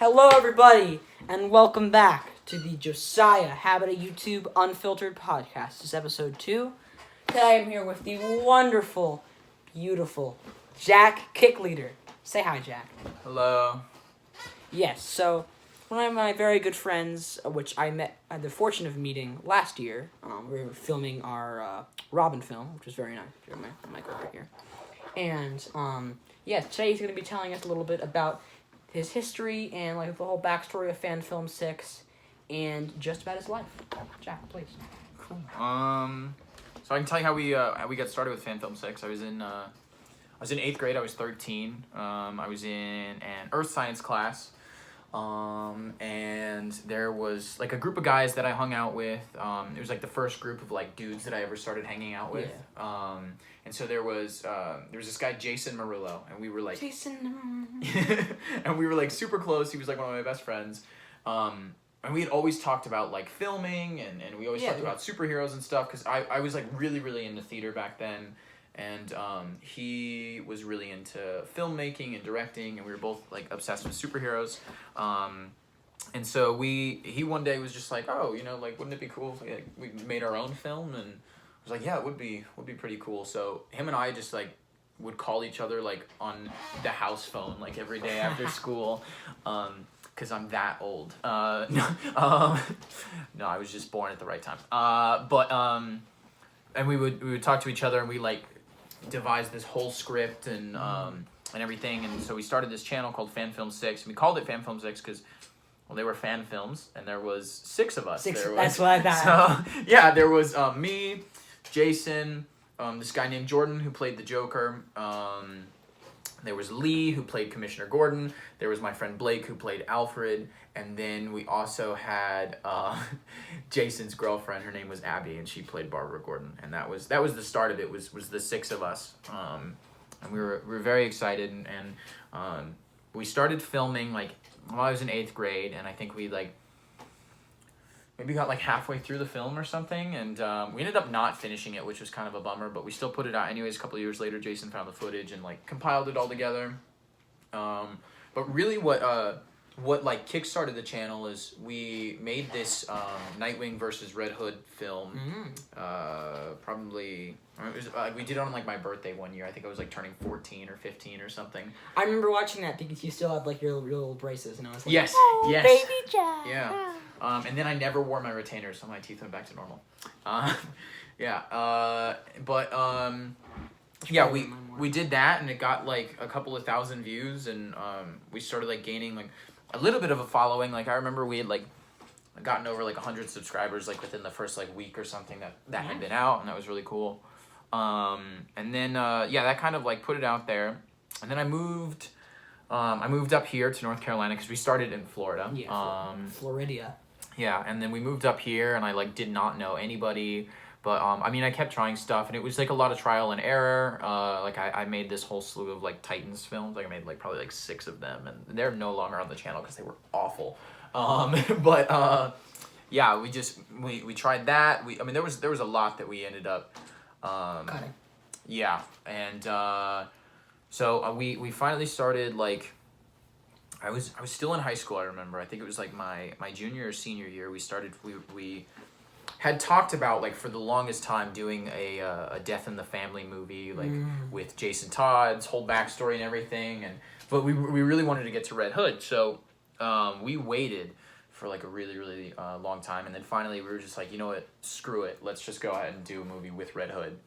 Hello, everybody, and welcome back to the Josiah Habit of YouTube Unfiltered podcast. This is episode 2. Today I'm here with the wonderful, beautiful Jak Kickliter. Say hi, Jak. Hello. Yes, so one of my very good friends, which I had the fortune of meeting last year. We were filming our Robin film, which was very nice. My mic over here. And today he's going to be telling us a little bit about his history and like the whole backstory of Fanfilms6 and just about his life. Jak, please. Cool. So I can tell you how we got started with Fanfilms6. I was in 8th grade. I was 13. I was in an earth science class. And there was like a group of guys that I hung out with. It was like the first group of like dudes that I ever started hanging out with. Yeah. And so there was this guy, Jason Murillo, and we were like and we were like super close. He was like one of my best friends. And we had always talked about like filming and we always talked about superheroes and stuff because I was like really into theater back then. And he was really into filmmaking and directing, and we were both like obsessed with superheroes. And so he one day was just like, oh, like wouldn't it be cool if we made our own film? And I was like, yeah, it would be pretty cool. So him and I just like would call each other like on the house phone like every day after school. Because I'm that old. No, I was just born at the right time. And we would talk to each other, and we like devised this whole script and everything. And so we started this channel called Fanfilms6, and we called it Fanfilms6 because, well, they were fan films, and there was 6 of us. That's what I thought. So yeah, there was me, Jason, this guy named Jordan who played the Joker. There was Lee, who played Commissioner Gordon. There was my friend Blake, who played Alfred. And then we also had Jason's girlfriend. Her name was Abby, and she played Barbara Gordon. And that was the start of it, was the 6 of us. And we were very excited. And we started filming, like, while I was in 8th grade. And I think we, like, maybe got, like, halfway through the film or something. And we ended up not finishing it, which was kind of a bummer. But we still put it out anyways. A couple of years later, Jason found the footage and, like, compiled it all together. But really what like kickstarted the channel is we made this Nightwing versus Red Hood film. Probably it was we did it on like my birthday one year. I think I was like turning 14 or 15 or something. I remember watching that because you still had like your little braces, and I was like, yes, baby Jak. Yeah. And then I never wore my retainers, so my teeth went back to normal. Yeah, we did that, and it got like a couple of thousand views, and we started like gaining like a little bit of a following. Like I remember we had like gotten over like 100 subscribers like within the first like week or something that had been out, and that was really cool. And then that kind of like put it out there, and then I moved up here to North Carolina because we started in Florida. Yeah, Florida. Yeah, and then we moved up here, and I like did not know anybody. But, I kept trying stuff, and it was, like, a lot of trial and error. I made this whole slew of, like, Titans films. Like, I made, like, probably, like, 6 of them, and they're no longer on the channel because they were awful. We tried that. There was a lot that we ended up... Cutting. Yeah, and, so we finally started, like... I was still in high school, I remember. I think it was, like, my junior or senior year. We had talked about, like, for the longest time doing a Death in the Family movie, like, with Jason Todd's whole backstory and everything, but we really wanted to get to Red Hood, so we waited for, like, a really long time, and then finally we were just like, you know what, screw it, let's just go ahead and do a movie with Red Hood,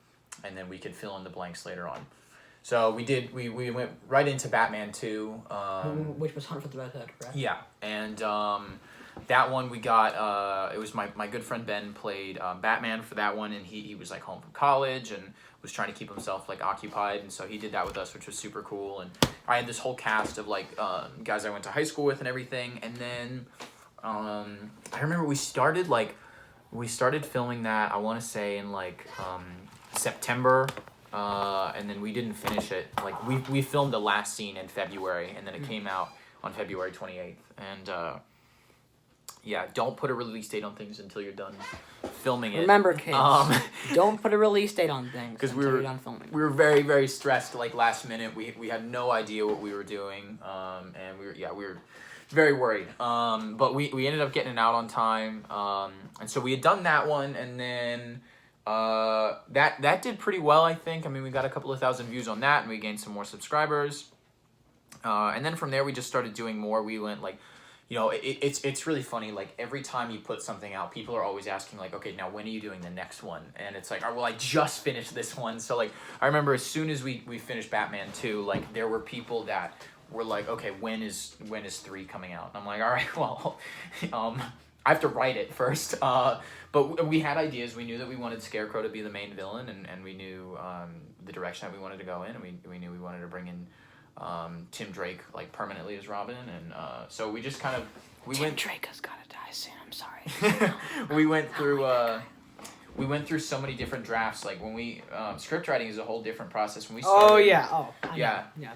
and then we could fill in the blanks later on. So we went right into Batman 2. Which was Hunt for the Red Hood, correct? Yeah, and... that one we got, it was my good friend Ben played Batman for that one, and he was like home from college and was trying to keep himself like occupied, and so he did that with us, which was super cool. And I had this whole cast of like guys I went to high school with and everything. And then I remember we started filming that, I want to say in like September, and then we didn't finish it. Like we filmed the last scene in February, and then it came out on February 28th, and Yeah, don't put a release date on things until you're done filming it. Remember, kids, don't put a release date on things until you're done filming. We were very, very stressed. Like last minute, we had no idea what we were doing, and we were very worried. But we ended up getting it out on time, and so we had done that one, and then that did pretty well, I think. I mean, we got a couple of thousand views on that, and we gained some more subscribers. And then from there, we just started doing more. We went like, you know, it's really funny. Like every time you put something out, people are always asking like, okay, now when are you doing the next one? And it's like, oh, well, I just finished this one. So like, I remember as soon as we finished Batman 2, like there were people that were like, okay, when is 3 coming out? And I'm like, all right, well, I have to write it first. But we had ideas. We knew that we wanted Scarecrow to be the main villain, and we knew the direction that we wanted to go in, and we knew we wanted to bring in Tim Drake like permanently as Robin, and so we just kind of Tim Drake has gotta die soon. I'm sorry. we went through so many different drafts. Like when we script writing is a whole different process. When we started,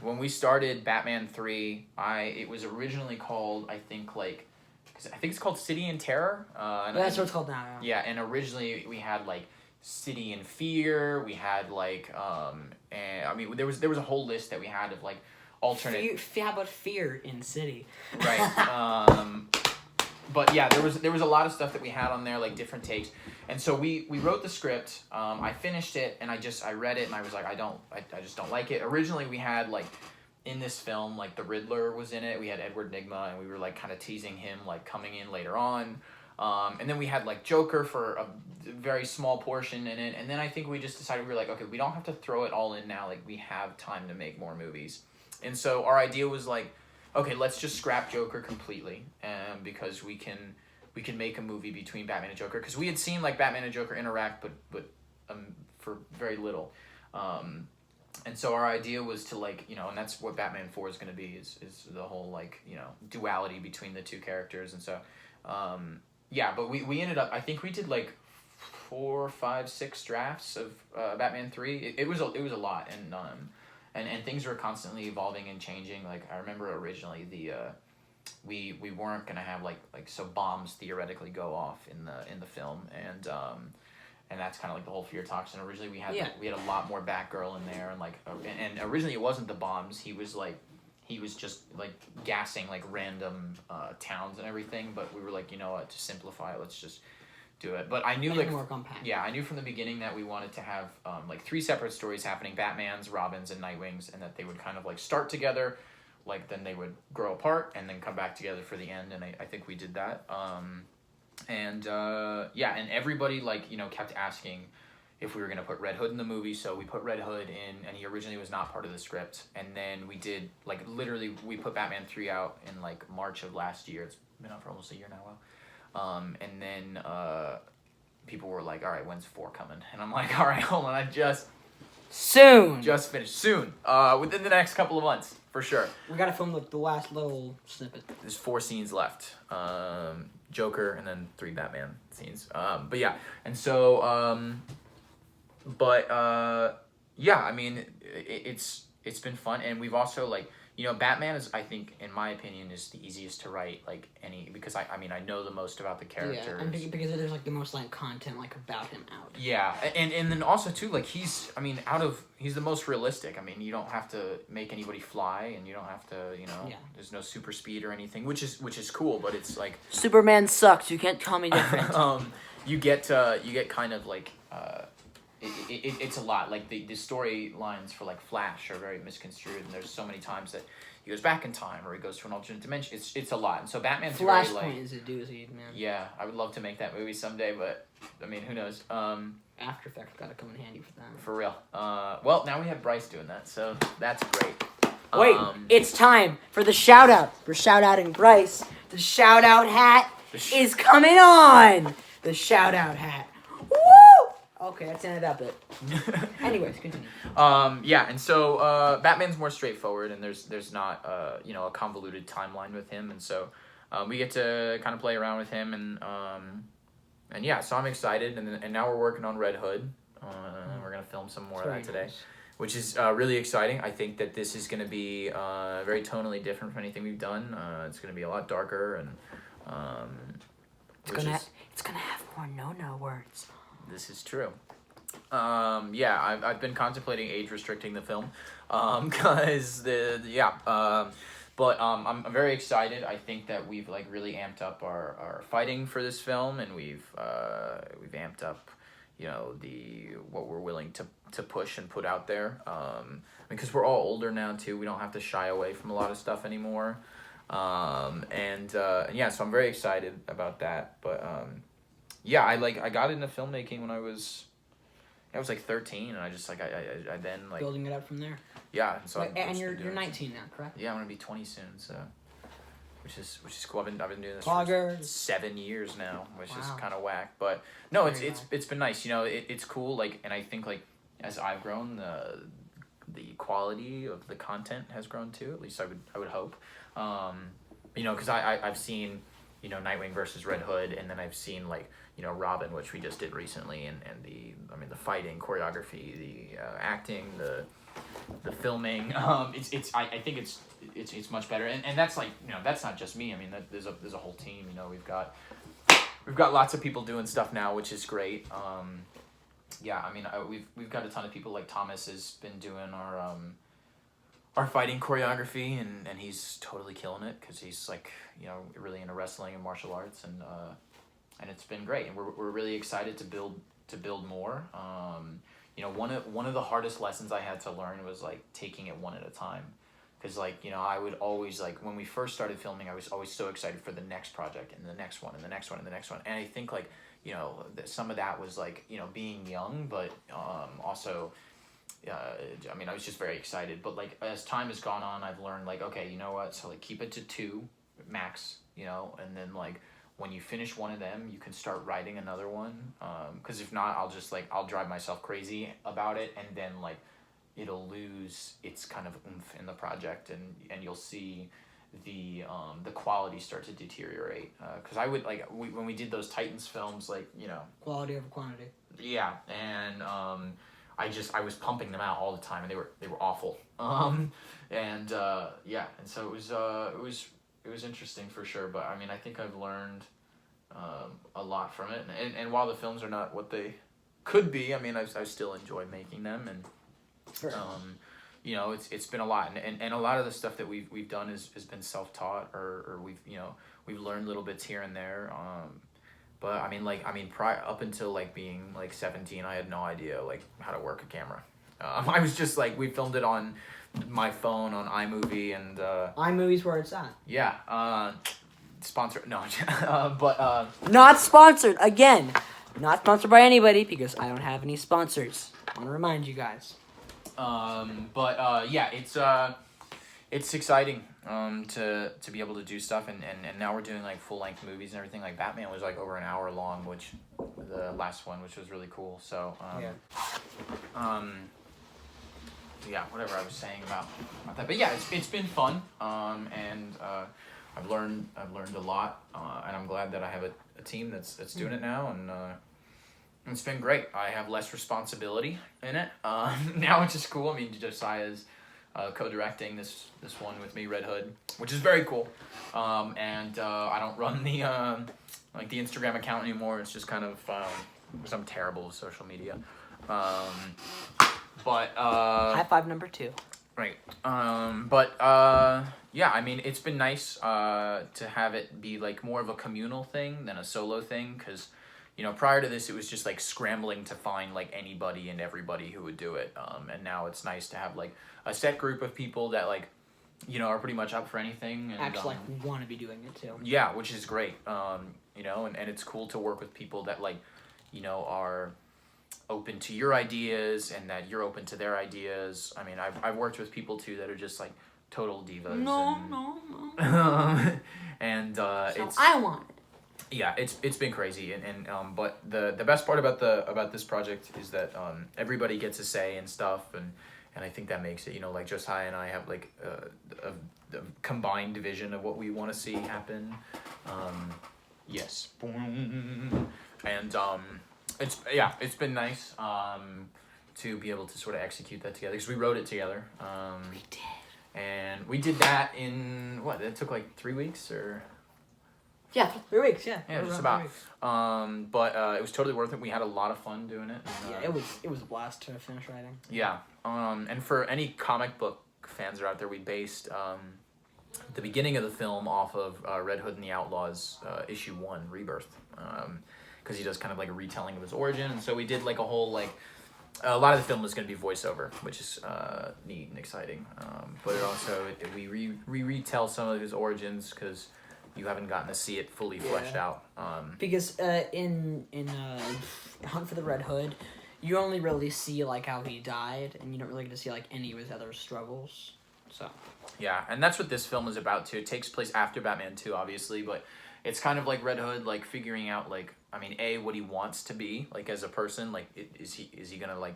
when we started Batman 3, it was originally called I think it's called City in Terror. That's what it's called now. Yeah, and originally we had like City in Fear. We had like and I mean there was a whole list that we had of like alternate. How about Fear in City? Right. But yeah, there was a lot of stuff that we had on there, like different takes, and so we wrote the script. I finished it, and I read it, and I was like, I just don't like it. Originally, we had like in this film, like the Riddler was in it. We had Edward Nygma, and we were like kind of teasing him like coming in later on. And then we had like Joker for a very small portion in it, and then I think we just decided we were like, okay, we don't have to throw it all in now. Like we have time to make more movies, and so our idea was like, okay, let's just scrap Joker completely, because we can make a movie between Batman and Joker, because we had seen like Batman and Joker interact, but for very little, and so our idea was to like, you know, and that's what Batman 4 is going to be, is the whole like, you know, duality between the two characters, and so yeah, but we ended up, I think we did like 4, 5, 6 drafts of Batman 3. It was a lot, and things were constantly evolving and changing. Like I remember originally we weren't gonna have like so bombs theoretically go off in the film, and that's kind of like the whole fear toxin. Originally we had a lot more Batgirl in there, and like and originally it wasn't the bombs. He was just like gassing like random towns and everything, but we were like, you know what, to simplify it, let's just do it. But I knew like more compact. Yeah, I knew from the beginning that we wanted to have like 3 separate stories happening: Batman's, Robin's, and Nightwing's, and that they would kind of like start together, like then they would grow apart and then come back together for the end. And I think we did that. And everybody like, you know, kept asking if we were going to put Red Hood in the movie, so we put Red Hood in, and he originally was not part of the script. And then we did, like, literally, we put Batman 3 out in, like, March of last year. It's been out for almost a year now. And then people were like, all right, when's 4 coming? And I'm like, all right, hold on, just finished. Soon. Within the next couple of months, for sure. We got to film the last little snippet. There's 4 scenes left. Joker, and then 3 Batman scenes. But yeah, and so... yeah, I mean, it's been fun, and we've also, like, you know, Batman is, I think, in my opinion, is the easiest to write, like, because I mean, I know the most about the characters. Yeah, and because there's, like, the most, like, content, like, about him out. Yeah, and then also, too, like, he's the most realistic. I mean, you don't have to make anybody fly, and you don't have to, you know, there's no super speed or anything, which is cool, but it's, like... Superman sucks, you can't tell me different. You get kind of, like, it's a lot. Like the storylines for like Flash are very misconstrued, and there's so many times that he goes back in time or he goes to an alternate dimension. It's a lot, and so Batman's Flashpoint very like is a doozy, man. Yeah, I would love to make that movie someday, but I mean, who knows? After Effects gotta come in handy for that. For real. Well, now we have Bryce doing that, so that's great. Wait, it's time for the shout out. We're shout outing Bryce. The shout out hat is coming on. The shout out hat. Woo! Okay, that's the end of that bit. Anyways, continue. Yeah, and so Batman's more straightforward, and there's not you know, a convoluted timeline with him, and so we get to kind of play around with him, and yeah, so I'm excited, and now we're working on Red Hood. We're gonna film some more of that today, which is really exciting. I think that this is gonna be very tonally different from anything we've done. It's gonna be a lot darker, and It's gonna have more no words. This is true. I've been contemplating age restricting the film, cause I'm very excited. I think that we've like really amped up our fighting for this film, and we've amped up, what we're willing to push and put out there. Because we're all older now too, we don't have to shy away from a lot of stuff anymore. So I'm very excited about that. But I got into filmmaking when I was like 13, and I just like I then like building it up from there. Yeah, and so you're 19 now, correct? Yeah, I'm gonna be 20 soon, so which is cool. I've been doing this for 7 years now, which is kind of whack, but no, it's been nice. It's cool. Like, and I think like as I've grown, the quality of the content has grown too. At least I would hope. Because I've seen Nightwing versus Red Hood, and then I've seen like Robin, which we just did recently, and the fighting, choreography, the acting, the filming. I think it's much better, and that's like that's not just me. I mean, there's a whole team. We've got lots of people doing stuff now, which is great. We've got a ton of people. Like Thomas has been doing our fighting choreography, and he's totally killing it because he's like really into wrestling and martial arts, and it's been great, and we're really excited to build more. One of the hardest lessons I had to learn was like taking it one at a time, because I would always like when we first started filming, I was always so excited for the next project and the next one and the next one and the next one, and I think like some of that was like being young, but also I was just very excited. But like as time has gone on, I've learned like, okay, you know what, so like keep it to 2 max, and then like when you finish one of them, you can start writing another one, because if not, I'll drive myself crazy about it, and then like it'll lose its kind of oomph in the project, and you'll see the quality start to deteriorate, because I would like when we did those Titans films, like quality over quantity. Yeah, and I was pumping them out all the time, and they were awful. And so it was interesting for sure, but I mean, I think I've learned a lot from it, and while the films are not what they could be, I mean, I still enjoy making them, and sure. It's been a lot, and a lot of the stuff that we've done has been self-taught, or we've learned little bits here and there. But prior up until like being like 17, I had no idea like how to work a camera. I was just like, we filmed it on my phone on iMovie, and iMovie's where it's at. Yeah. Sponsor no, not sponsored again. Not sponsored by anybody because I don't have any sponsors. I want to remind you guys. It's exciting to be able to do stuff, and now we're doing like full length movies and everything. Like Batman was like over an hour long, which the last one, which was really cool. So whatever I was saying about that, but yeah, it's been fun, and I've learned a lot, and I'm glad that I have a team that's doing it now, and it's been great. I have less responsibility in it now, which is cool. I mean, Josiah's co-directing this one with me, Red Hood, which is very cool. And I don't run the the Instagram account anymore. It's just kind of because I'm terrible with social media. High five number 2. Right. I mean, it's been nice to have it be like more of a communal thing than a solo thing, because prior to this, it was just like scrambling to find like anybody and everybody who would do it. And now it's nice to have like a set group of people that like, are pretty much up for anything. And, actually want to be doing it too. Yeah, which is great. And it's cool to work with people that like, are open to your ideas and that you're open to their ideas. I mean, I've worked with people too that are just like total divas. No. And so it's I want it. Yeah, it's been crazy, and but the best part about this project is that everybody gets a say and stuff, and I think that makes it, like Josiah and I have like a combined vision of what we want to see happen. Yes, and it's been nice to be able to sort of execute that together, because we wrote it together. We did. And we did that in it took like 3 weeks or. Yeah, 3 weeks. Yeah, just about. But it was totally worth it. We had a lot of fun doing it. And, it was a blast to finish writing. Yeah. And for any comic book fans that are out there, we based the beginning of the film off of Red Hood and the Outlaws issue 1, Rebirth, because he does kind of like a retelling of his origin, and so we did like a whole like. A lot of the film is going to be voiceover, which is neat and exciting. But it also we retell some of his origins because you haven't gotten to see it fully fleshed out. Because in Hunt for the Red Hood, you only really see like how he died, and you don't really get to see like any of his other struggles. So. Yeah, and that's what this film is about too. It takes place after Batman 2, obviously, but it's kind of like Red Hood, like figuring out like. I mean, what he wants to be, like, as a person, like, is he gonna, like,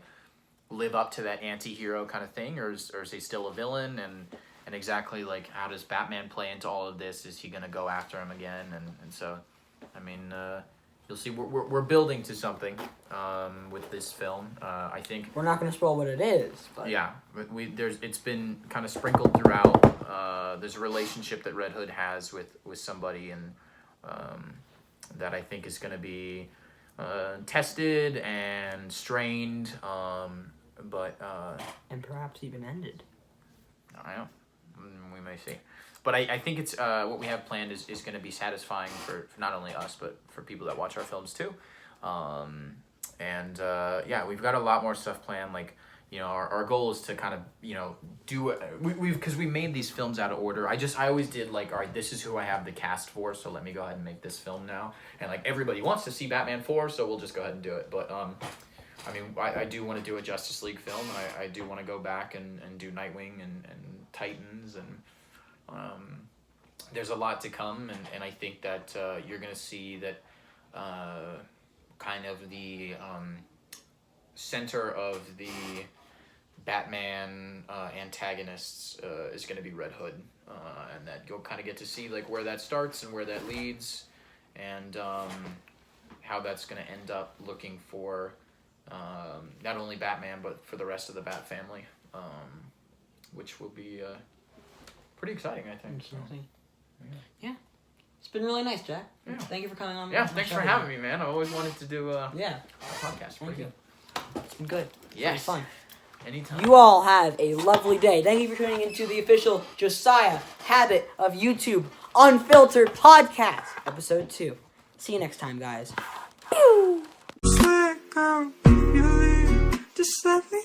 live up to that anti-hero kind of thing, or is he still a villain, and exactly, like, how does Batman play into all of this? Is he gonna go after him again, and so, I mean, you'll see, we're building to something, with this film, I think. We're not gonna spoil what it is, but... Yeah, but it's been kind of sprinkled throughout, there's a relationship that Red Hood has with somebody, and, that I think is going to be tested and strained, but... and perhaps even ended. I don't know. We may see. But I think it's what we have planned is going to be satisfying for not only us, but for people that watch our films too. Yeah, we've got a lot more stuff planned, like... You know, our goal is to kind of, you know, do it. Because we made these films out of order. I always did like, all right, this is who I have the cast for, so let me go ahead and make this film now. And like everybody wants to see Batman 4, so we'll just go ahead and do it. But I mean, I do want to do a Justice League film, and I do want to go back and do Nightwing and Titans, and there's a lot to come, and I think that you're gonna see that kind of the center of the Batman antagonists is going to be Red Hood, and that you'll kind of get to see like where that starts and where that leads, and how that's going to end up looking for not only Batman but for the rest of the Bat family, which will be pretty exciting, I think. So, yeah. It's been really nice, Jack. Yeah. Thank you for coming on. Yeah, thanks for having me, man. I always wanted to do a podcast. Thank you. It's been good. Yes. It's been fun. Anytime. You all have a lovely day. Thank you for tuning into the official Josiah Habit of YouTube Unfiltered Podcast, Episode 2. See you next time, guys. Pew! Just let me